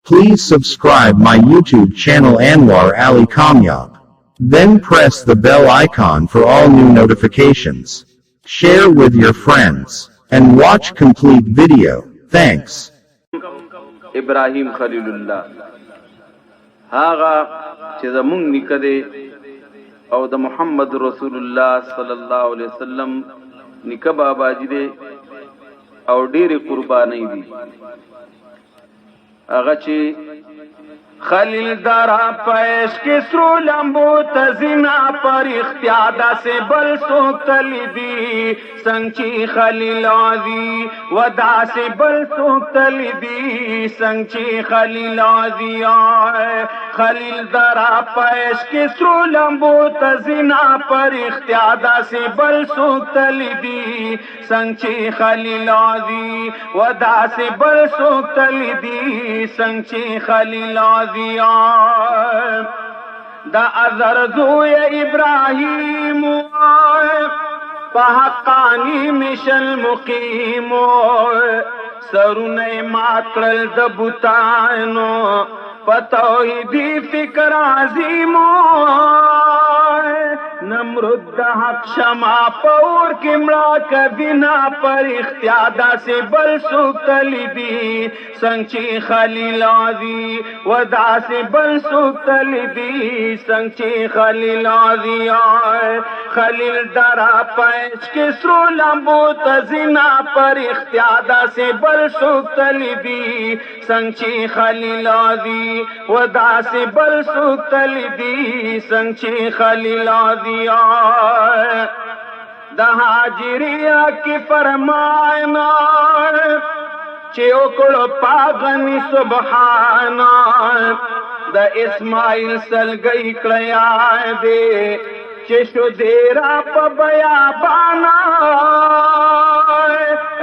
Please subscribe my YouTube channel Anwar Ali Kamyab. Then press the bell icon for all new notifications. Share with your friends and watch complete video. Thanks. ابراهیم خلیل الله هاغه چې زمونږ نیکه دی او د محمد رسول الله صلی الله علیه وسلم نیکه بابا جی دی او ډېرې قربانۍ دي هغه چې خلیل دارا پیش کے سرو لمبو تزینا پر اختیادہ سے بل سوکتلی دی سنگچی خلیل آزی ودا سے بل سوکتلی دی سنگچی خلیل آزی آئے خلیل دارا پیش کے سرو لمبو تزینا پر اختیادہ سے بل سوکتلی دی سنگچی خلیل آزی ودا سے بل سوکتلی دی سنگچی خلیل آزی دا ازر زوی ابراہیم پاکانی مشل مقیم سرون ماتل دبتانو پتوحیدی فکر عظیم نمرد حق شما پور کمڑا کبینا پر اختیادہ سے بل سوکتلی دی سنگچی خلیل آزی ودا سے بل سوکتلی دی سنگچی خلیل آزی آئے خلیل درا پیچ کسرو لمبو تزینا پر اختیادہ سے بل سوکتلی دی سنگچی خلیل آزی ودا سے بل سوکتلی دی سنگچی خلیل آزی دا حاجریہ کی فرمائنا چے اکڑو پاغنی سبحانا دا اسماعیل سل گئی کلیائے دے چے شو دیرا پا بیابانا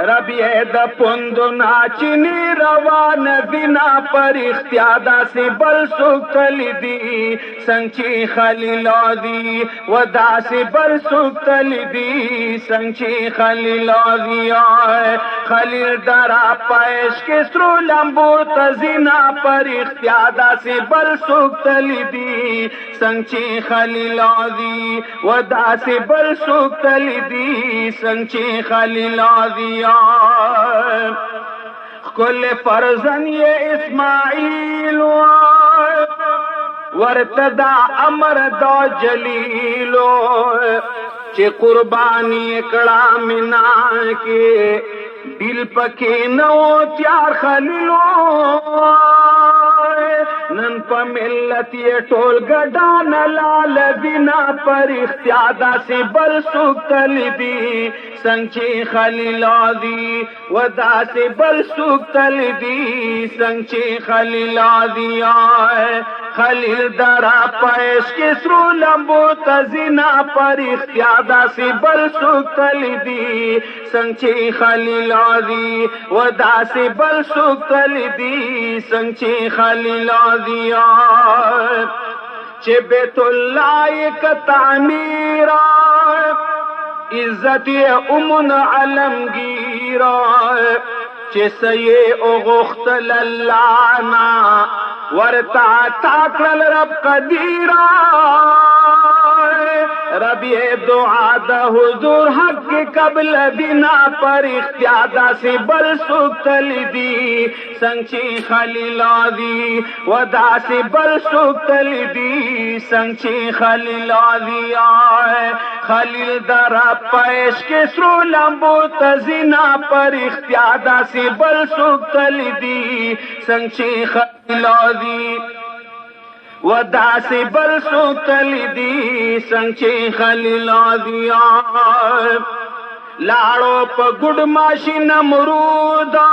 ربی دا پندو ناچنی روان دینا پر اختیادہ سے بل سوکتلی دی سنگچی خلیل آزی ودا سے بل سوکتلی دی سنگچی خلیل آزی آئے خلیل درا پیش کے سرو لمبو تزینا پر اختیادہ سے بل سوکتلی دی سنگچی خلیل آزی ودا سے بل سوکتلی دی سنگچی خلیل آزی کل فرزن یہ اسماعیل ورتدا امر دا جلیلو چے قربانی کڑا منا کے دل پکے نو تیار خلیلو نن پا ملت یہ ٹول گڈان لال دینا پر اختیادہ سے بل سوکتلی دی سنگچی خلیل آزی ودا سے بل سوکتلی دی سنگچی خلیل آزی آئے خلیل درا پیش کے سرو لمبو تزینا پر اختیادہ سے بل سوکتلی دی سنگچی خلیل آزی ودا سے بل سوکتلی دی سنگچی خلیل آزی آئے چے بیت اللہ ایک تعمیر عزت امن علمگیر چے سیے اغختل اللانا ورطا تاکل رب قدیرہ ربی دعا دا حضور حق کے قبل دینا پر اختیادہ سے بل سوکتلی دی سنگچی خلیل آزی ودا سے بل سوکتلی دی سنگچی خلیل آزی آئے خلیل درا پیش کے سرو لمبو تزینا پر اختیادہ سے بل سوکتلی دی سنگچی خلیل آزی ودا سے بل سوکتلی دی سنگچی خلیل آزی آئے لاڑو پا گڑ ماشی نمرودا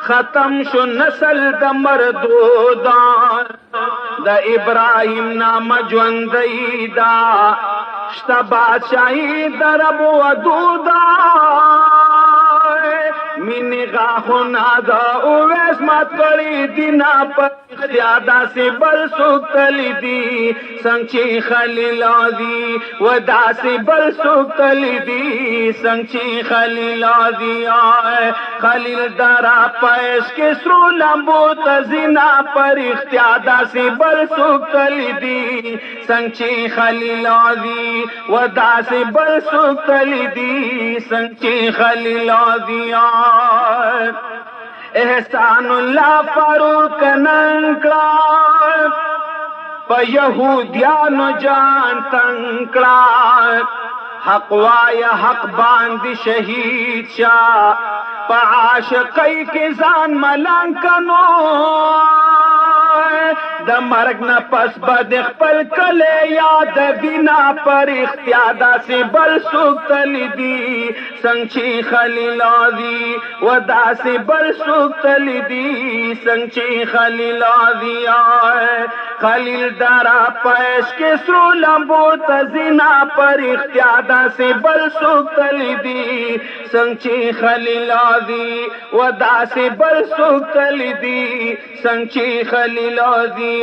ختم شو نسل دا مردودا دا ابراہیم نام جوندئی دا شتا بادشاہی دا رب ودودا مینی غاخونا دا اویس مات کړي دینا پر اختیادا سی بل سوک تلی دی سنگ چی خلیل آدی و دا سی بل سوک تلی دی سنگ چی خلیل آدی آئے خلیل دارا پیش کے سرو لمبو تزینا پر اختیادا سی بل سوک تلی دی سنگ چی خلیل آدی و دا سی بل سوک تلی دی سنگ چی خلیل آدی آئے احسان اللہ فاروق ننکڑا پا یہودیانو جان تنکڑا حق وایا حق باندی شہید شاہ پا عاشقی کی زان ملانکنو د مرگ نه پس بد خپل کله یاد بنا پر اختیادا سی بل سوک تلی دی سنگ چی خلیل آدی و دا سی بل سوک تلی دی سنگ چی خلیل آدی آئے خلیل دارا پیش کے سرو لمبو تزینا پر اختیادا سی بل سوک تلی دی سنگ چی خلیل آدی و دا سی بل سوک تلی دی سنگ چی خلیل آدی